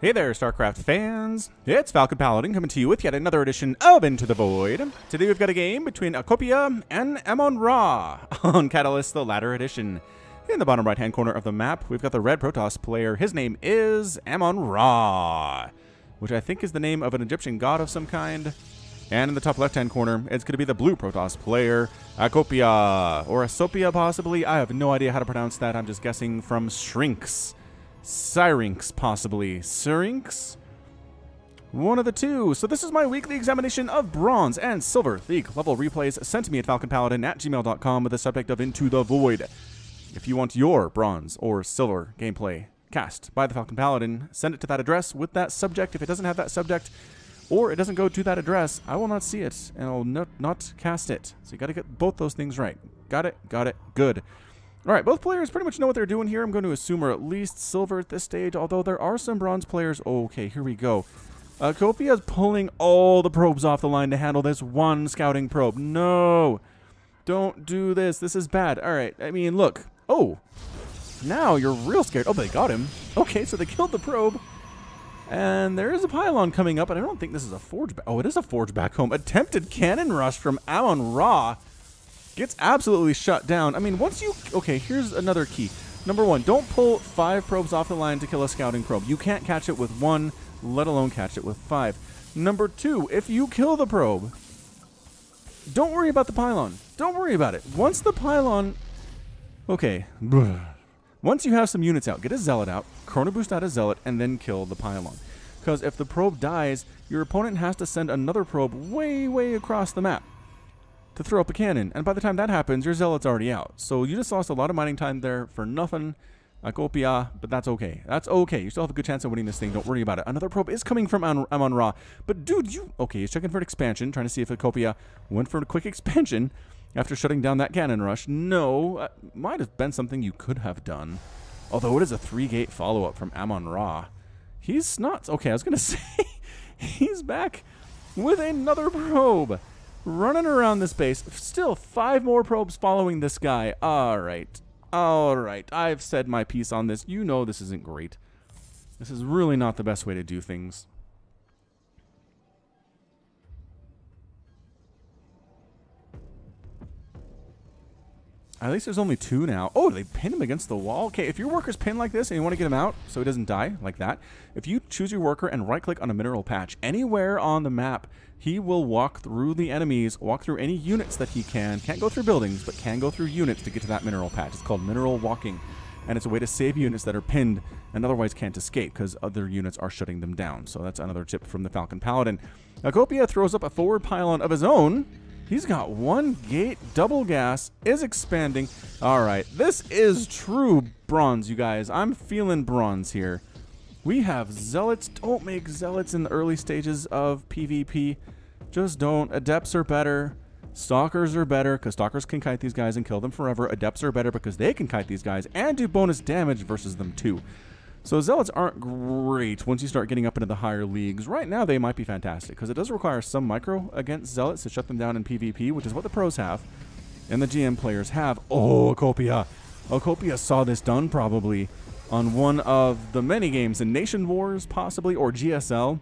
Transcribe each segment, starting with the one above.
Hey there, StarCraft fans! It's Falcon Paladin coming to you with yet another edition of Into the Void. Today we've got a game between Acopia and AmonRa on Catalyst, the latter edition. In the bottom right-hand corner of the map, we've got the red Protoss player. His name is AmonRa, which I think is the name of an Egyptian god of some kind. And in the top left-hand corner, it's going to be the blue Protoss player, Acopia, or Asopia possibly. I have no idea how to pronounce that. I'm just guessing from Shrinks. Syrinx, possibly. Syrinx? One of the two. So this is my weekly examination of bronze and silver league level replays sent to me at falconpaladin@gmail.com with the subject of Into the Void. If you want your bronze or silver gameplay cast by the Falcon Paladin, send it to that address with that subject. If it doesn't have that subject, or it doesn't go to that address, I will not see it, and I'll not cast it. So you got to get both those things right. Got it? Got it. Good. All right, both players pretty much know what they're doing here. I'm going to assume we're at least silver at this stage, although there are some bronze players. Okay, here we go. Acopia is pulling all the probes off the line to handle this one scouting probe. No, don't do this. This is bad. All right, I mean, look. Oh, now you're real scared. Oh, they got him. Okay, so they killed the probe. And there is a pylon coming up, and I don't think this is a forge back. Oh, it is a forge back home. Attempted cannon rush from AmonRa. Gets absolutely shut down. I mean, once you... Okay, here's another key. Number one, don't pull 5 probes off the line to kill a scouting probe. You can't catch it with 1, let alone catch it with 5. Number 2, if you kill the probe, don't worry about the pylon. Don't worry about it. Once the pylon... Okay. Once you have some units out, get a zealot out, chrono boost out a zealot, and then kill the pylon. Because if the probe dies, your opponent has to send another probe way, way across the map to throw up a cannon, and by the time that happens, your zealot's already out. So you just lost a lot of mining time there for nothing, Acopia, but that's okay. That's okay. You still have a good chance of winning this thing. Don't worry about it. Another probe is coming from AmonRa, but dude, you... Okay, he's checking for an expansion, trying to see if Acopia went for a quick expansion after shutting down that cannon rush. No, might have been something you could have done, although it is a 3-gate follow-up from AmonRa. He's not... Okay, I was going to say, he's back with another probe. Running around this base. Still 5 more probes following this guy. Alright. Alright. I've said my piece on this. You know this isn't great. This is really not the best way to do things. At least there's only 2 now. Oh, they pin him against the wall? Okay, if your worker's pinned like this and you want to get him out so he doesn't die like that, if you choose your worker and right-click on a mineral patch, anywhere on the map, he will walk through the enemies, walk through any units that he can. Can't go through buildings, but can go through units to get to that mineral patch. It's called mineral walking, and it's a way to save units that are pinned and otherwise can't escape because other units are shutting them down. So that's another tip from the Falcon Paladin. Acopia throws up a forward pylon of his own. He's got 1 gate, double gas, is expanding. All right, this is true bronze, you guys. I'm feeling bronze here. We have zealots. Don't make zealots in the early stages of PvP. Just don't. Adepts are better. Stalkers are better because stalkers can kite these guys and kill them forever. Adepts are better because they can kite these guys and do bonus damage versus them too. So zealots aren't great once you start getting up into the higher leagues. Right now they might be fantastic because it does require some micro against zealots to shut them down in PvP, which is what the pros have and the GM players have. Oh, Acopia. Acopia saw this done probably on one of the many games in Nation Wars possibly, or GSL,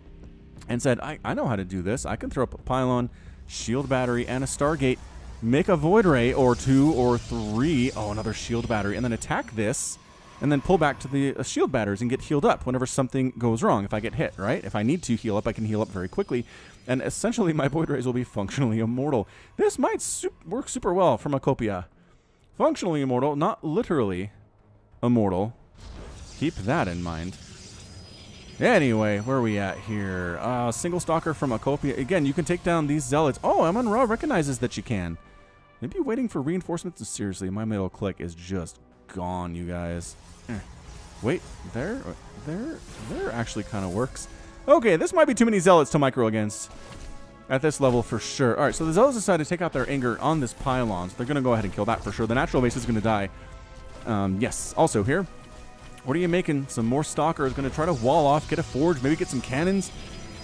and said, I know how to do this. I can throw up a pylon, shield battery, and a Stargate, make a Void Ray or 2 or 3. Oh, another shield battery, and then attack this, and then pull back to the shield batteries and get healed up whenever something goes wrong. If I get hit, right? If I need to heal up, I can heal up very quickly. And essentially, my Void Rays will be functionally immortal. This might work super well from Acopia. Functionally immortal, not literally immortal. Keep that in mind. Anyway, where are we at here? Single stalker from Acopia. Again, you can take down these zealots. Oh, AmonRa recognizes that you can. Maybe waiting for reinforcements. Seriously, my middle click is just gone, you guys. Wait, there actually kind of works. Okay, this might be too many zealots to micro against at this level for sure. All right, so the zealots decide to take out their anger on this pylon, so they're going to go ahead and kill that for sure. The natural base is going to die. Yes, also here, what are you making? Some more stalkers going to try to wall off, get a forge, maybe get some cannons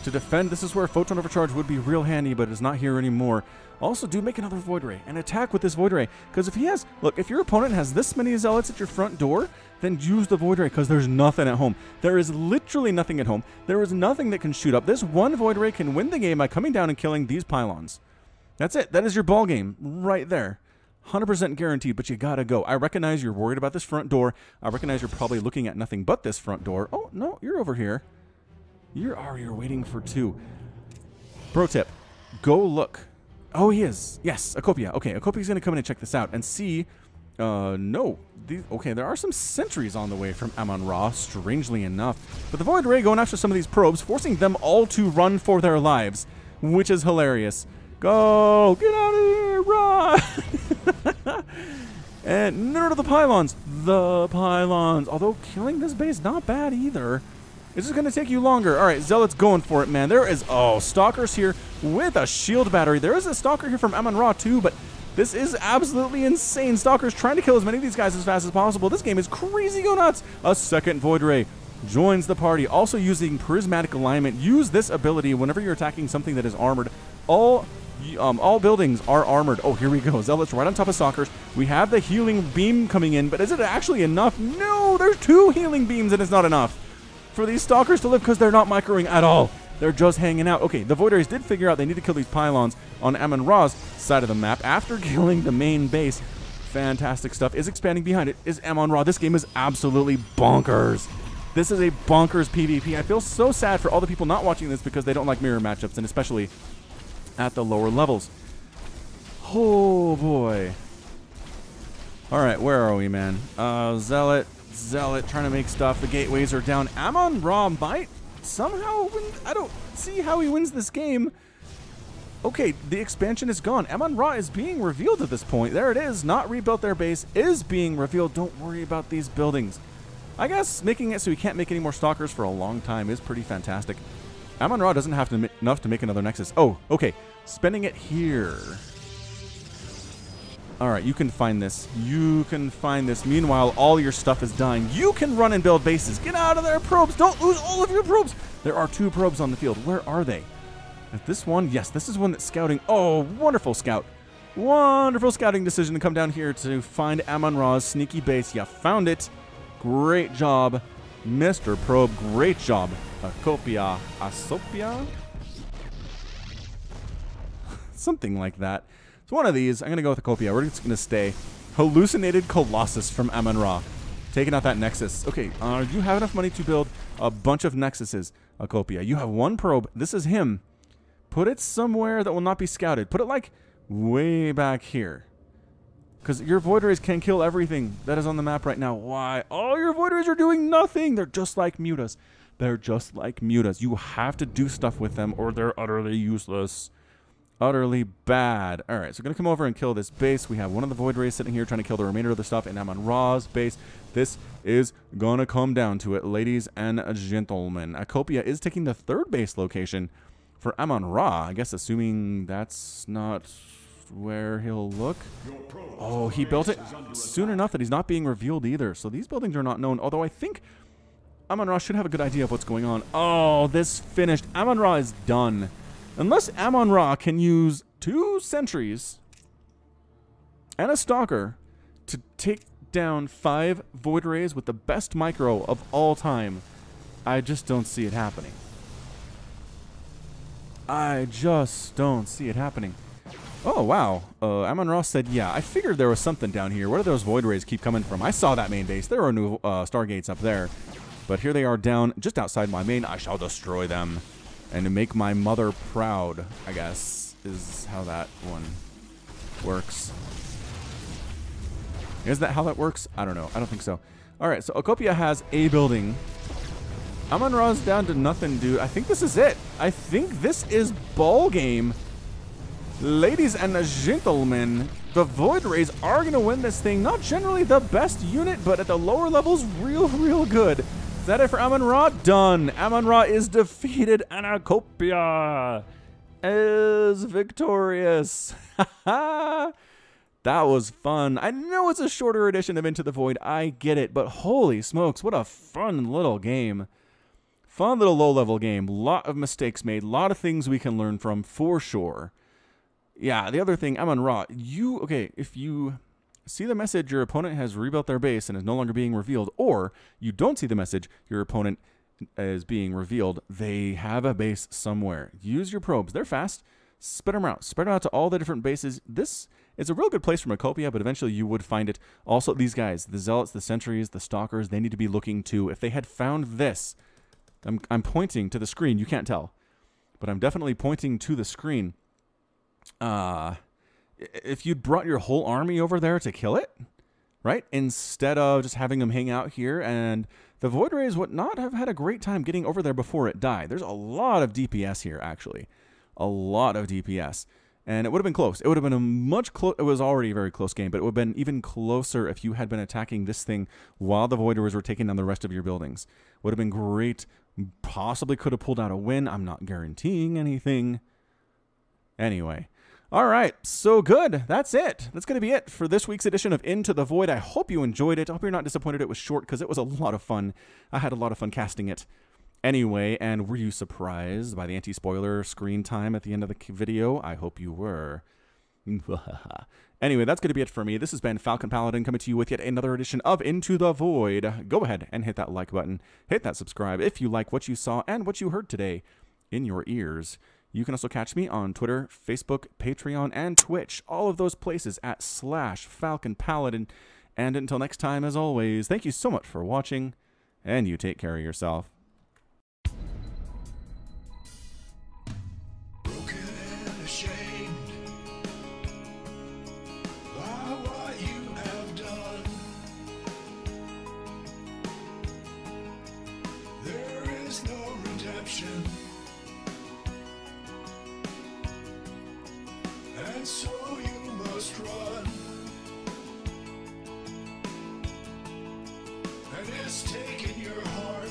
To defend, this is where Photon Overcharge would be real handy, but it's not here anymore. Also, do make another Void Ray and attack with this Void Ray. Because if he has, look, if your opponent has this many Zealots at your front door, then use the Void Ray because there's nothing at home. There is literally nothing at home. There is nothing that can shoot up. This one Void Ray can win the game by coming down and killing these pylons. That's it. That is your ball game right there. 100% guaranteed, but you gotta go. I recognize you're worried about this front door. I recognize you're probably looking at nothing but this front door. Oh, no, you're over here. You're waiting for two. Pro tip, go look. Oh, he is. Yes, Acopia. Okay, Acopia's gonna come in and check this out and see. No. Okay, there are some sentries on the way from AmonRa, strangely enough. But the Void Ray going after some of these probes, forcing them all to run for their lives, which is hilarious. Go! Get out of here! Run! And no, the pylons. The pylons. Although killing this base, not bad either. It's just going to take you longer. All right, Zealot's going for it, man. There is, oh, Stalkers here with a shield battery. There is a Stalker here from AmonRa too, but this is absolutely insane. Stalkers trying to kill as many of these guys as fast as possible. This game is crazy go nuts. A second Void Ray joins the party. Also using Prismatic Alignment. Use this ability whenever you're attacking something that is armored. All buildings are armored. Oh, here we go. Zealots right on top of Stalkers. We have the healing beam coming in, but is it actually enough? No, there's 2 healing beams and it's not enough for these Stalkers to live because they're not microing at all. They're just hanging out. Okay, the Void Rays did figure out they need to kill these pylons on AmonRa's side of the map after killing the main base. Fantastic stuff. Is expanding behind it is AmonRa. This game is absolutely bonkers. This is a bonkers PvP. I feel so sad for all the people not watching this because they don't like mirror matchups, and especially at the lower levels. Oh boy. All right, where are we, man? Zealot trying to make stuff. The gateways are down. AmonRa might somehow win. I don't see how he wins this game. Okay, the expansion is gone. AmonRa is being revealed at this point. There it is. Not rebuilt their base is being revealed. Don't worry about these buildings. I guess making it so he can't make any more Stalkers for a long time is pretty fantastic. AmonRa doesn't have enough to make another Nexus. Oh, okay. Spending it here. All right, you can find this. You can find this. Meanwhile, all your stuff is dying. You can run and build bases. Get out of there, probes. Don't lose all of your probes. There are 2 probes on the field. Where are they? Is this one? Yes, this is one that's scouting. Oh, wonderful scout. Wonderful scouting decision to come down here to find AmonRa's sneaky base. You found it. Great job, Mr. Probe. Great job. Acopia. Asopia? Something like that. It's one of these. I'm going to go with Acopia. We're just going to stay. Hallucinated Colossus from AmonRa. Taking out that Nexus. Okay, you have enough money to build a bunch of Nexuses, Acopia. You have 1 probe. This is him. Put it somewhere that will not be scouted. Put it like way back here. Because your Void Rays can kill everything that is on the map right now. Why? Oh, your Void Rays are doing nothing. They're just like Mutas. They're just like Mutas. You have to do stuff with them or they're utterly useless. Utterly bad. All right, so we're going to come over and kill this base. We have one of the Void Rays sitting here trying to kill the remainder of the stuff in AmonRa's base. This is going to come down to it, ladies and gentlemen. Acopia is taking the 3rd base location for AmonRa. I guess assuming that's not where he'll look. Oh, he built it soon enough that he's not being revealed either. So these buildings are not known, although I think AmonRa should have a good idea of what's going on. Oh, this finished. AmonRa is done. Unless AmonRa can use 2 sentries and a Stalker to take down 5 Void Rays with the best micro of all time, I just don't see it happening. I just don't see it happening. Oh, wow. AmonRa said, yeah, I figured there was something down here. Where do those Void Rays keep coming from? I saw that main base. There are new Stargates up there. But here they are down just outside my main. I shall destroy them. And to make my mother proud, I guess, is how that one works. Is that how that works? I don't know. I don't think so. All right, so Acopia has a building. AmonRa's down to nothing, dude. I think this is it. I think this is ball game. Ladies and gentlemen, the Void Rays are going to win this thing. Not generally the best unit, but at the lower levels, real good. Is that it for AmonRa? Done. AmonRa is defeated and Acopia is victorious. That was fun. I know it's a shorter edition of Into the Void. I get it, but holy smokes, what a fun little game. Fun little low-level game. Lot of mistakes made. A lot of things we can learn from, for sure. Yeah, the other thing, AmonRa, if you see the message your opponent has rebuilt their base and is no longer being revealed, or you don't see the message your opponent is being revealed, they have a base somewhere. Use your probes. They're fast. Spread them out. Spread them out to all the different bases. This is a real good place from acopia, but eventually you would find it. Also, these guys, the zealots, the sentries, the stalkers, they need to be looking too. If they had found this, I'm pointing to the screen. You can't tell, but I'm definitely pointing to the screen. If you'd brought your whole army over there to kill it, right, instead of just having them hang out here, and the Void Rays would not have had a great time getting over there before it died. There's a lot of DPS here, actually. A lot of DPS. And it would have been close. It would have been a much close. It was already a very close game, but it would have been even closer if you had been attacking this thing while the Void Rays were taking down the rest of your buildings. Would have been great. Possibly could have pulled out a win. I'm not guaranteeing anything. Anyway. All right, so good. That's it. That's going to be it for this week's edition of Into the Void. I hope you enjoyed it. I hope you're not disappointed it was short, because it was a lot of fun. I had a lot of fun casting it. Anyway, and were you surprised by the anti-spoiler screen time at the end of the video? I hope you were. Anyway, that's going to be it for me. This has been Falcon Paladin coming to you with yet another edition of Into the Void. Go ahead and hit that like button. Hit that subscribe if you like what you saw and what you heard today in your ears. You can also catch me on Twitter, Facebook, Patreon, and Twitch. All of those places at /FalconPaladin. And until next time, as always, thank you so much for watching, and you take care of yourself. Broken and ashamed by what you have done. There is no redemption. And so you must run, and it's taken your heart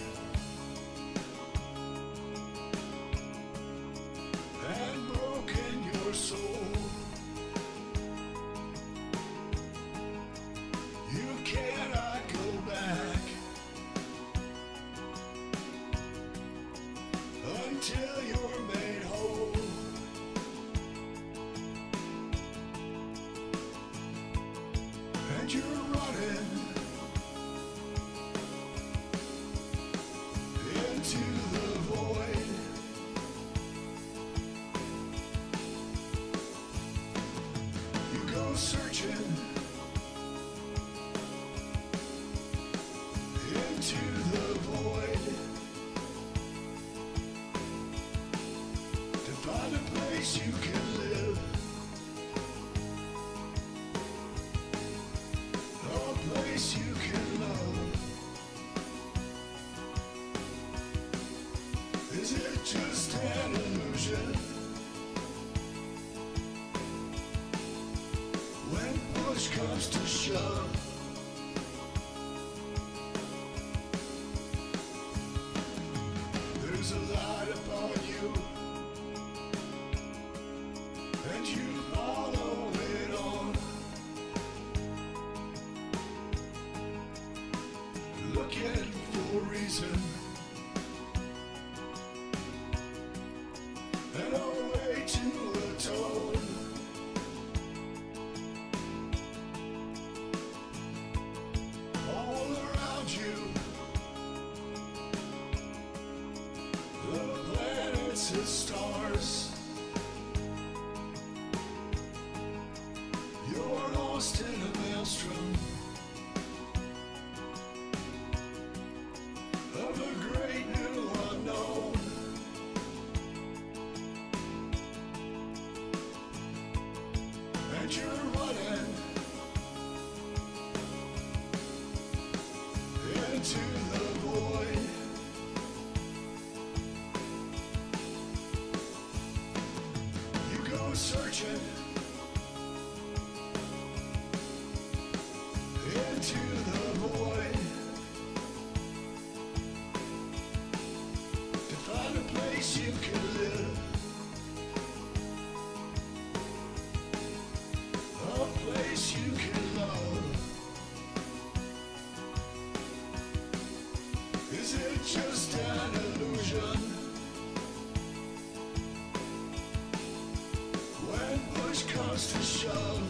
and broken your soul. You cannot go back until you're made whole. And you're running into the void. You go searching into the void to find a place you can live. You can love. Is it just an illusion? When push comes to shove, there's a light upon you, and you follow it on. Looking for a reason and a way to atone. All around you, the planets and stars. You're lost in a maelstrom of a great new unknown. And you're running into the void. You go searching into the void to find a place you can live, a place you can love. Is it just an illusion? goes to shove.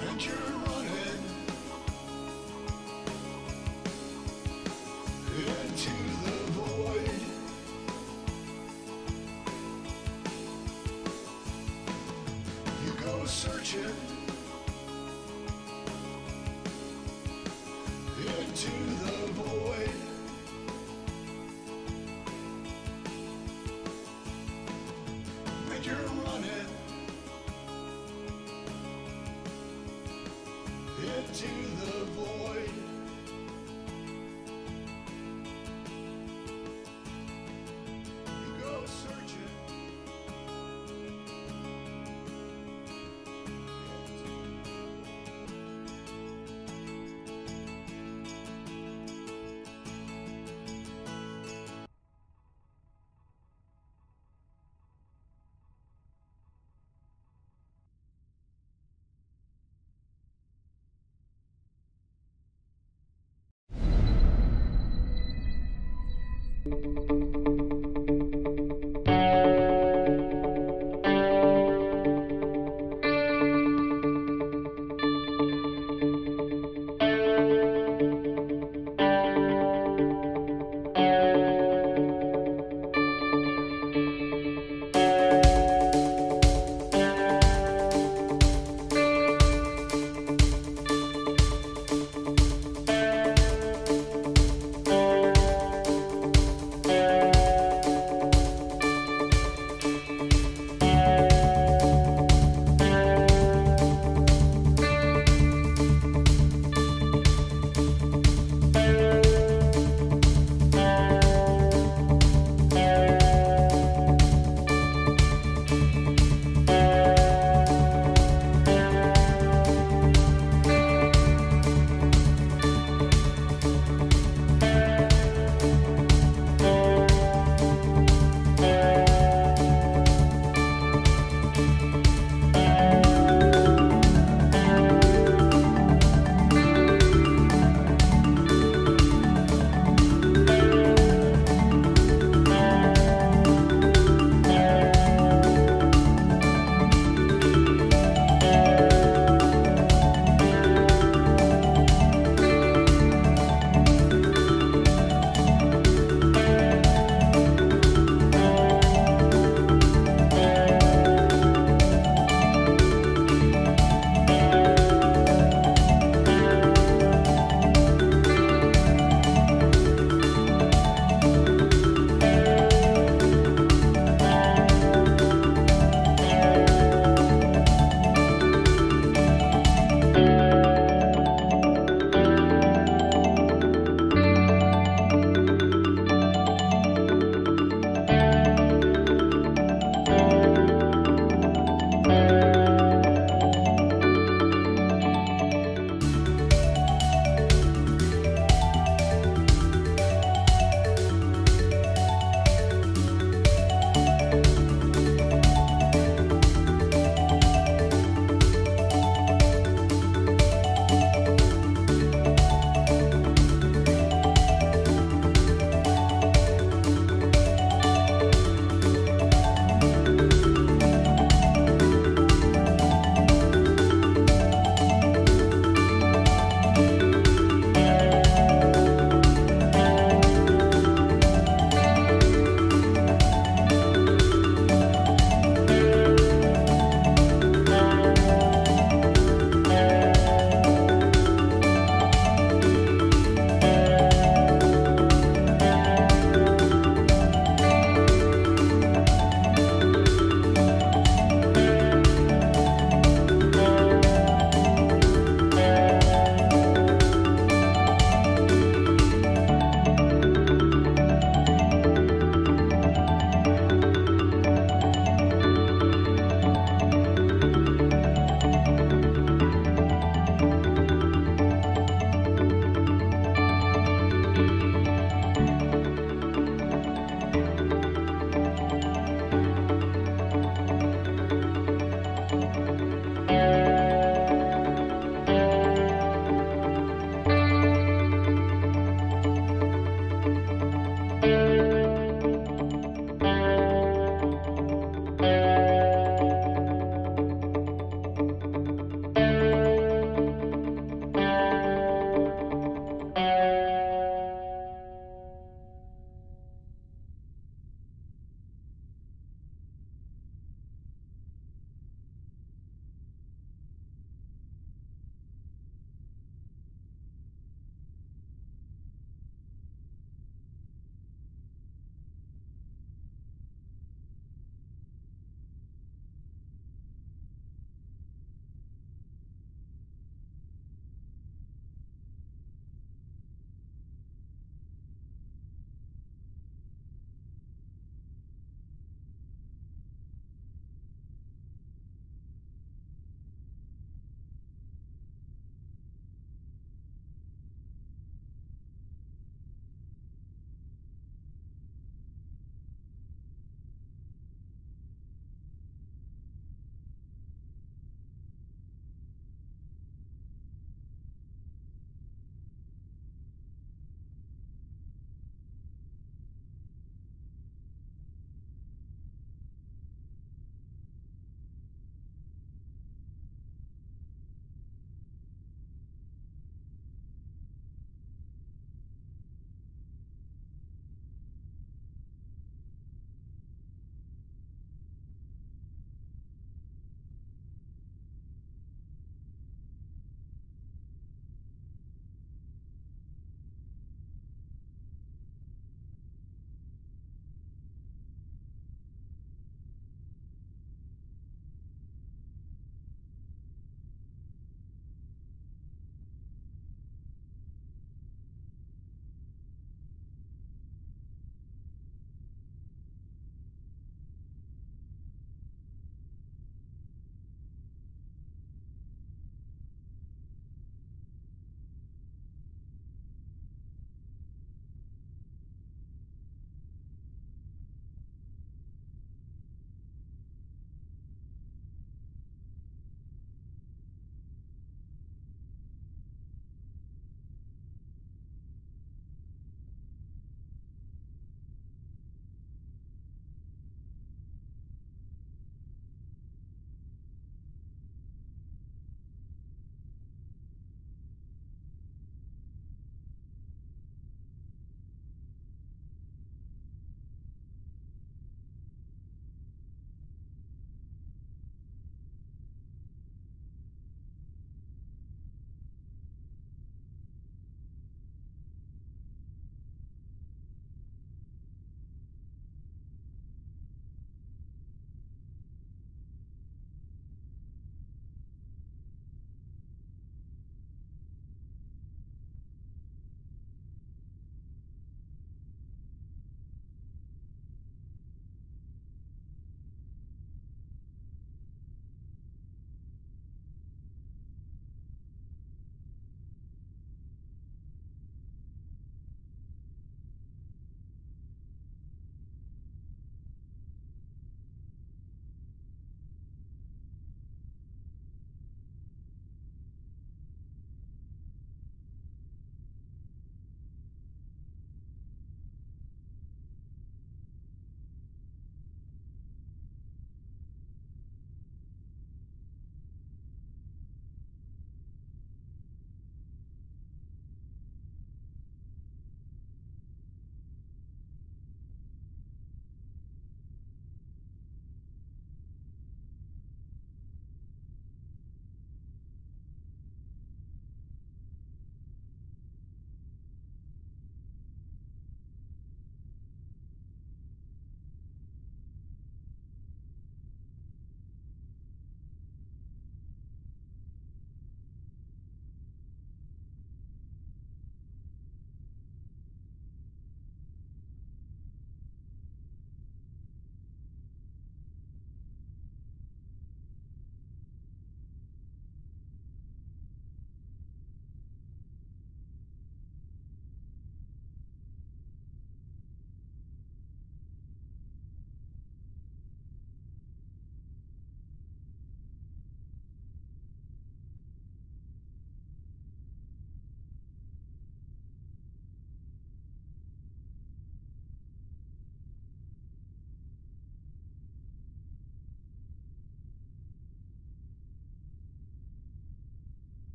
And you're running into the void. You go searching into the void. And you're running into the void. You go searching into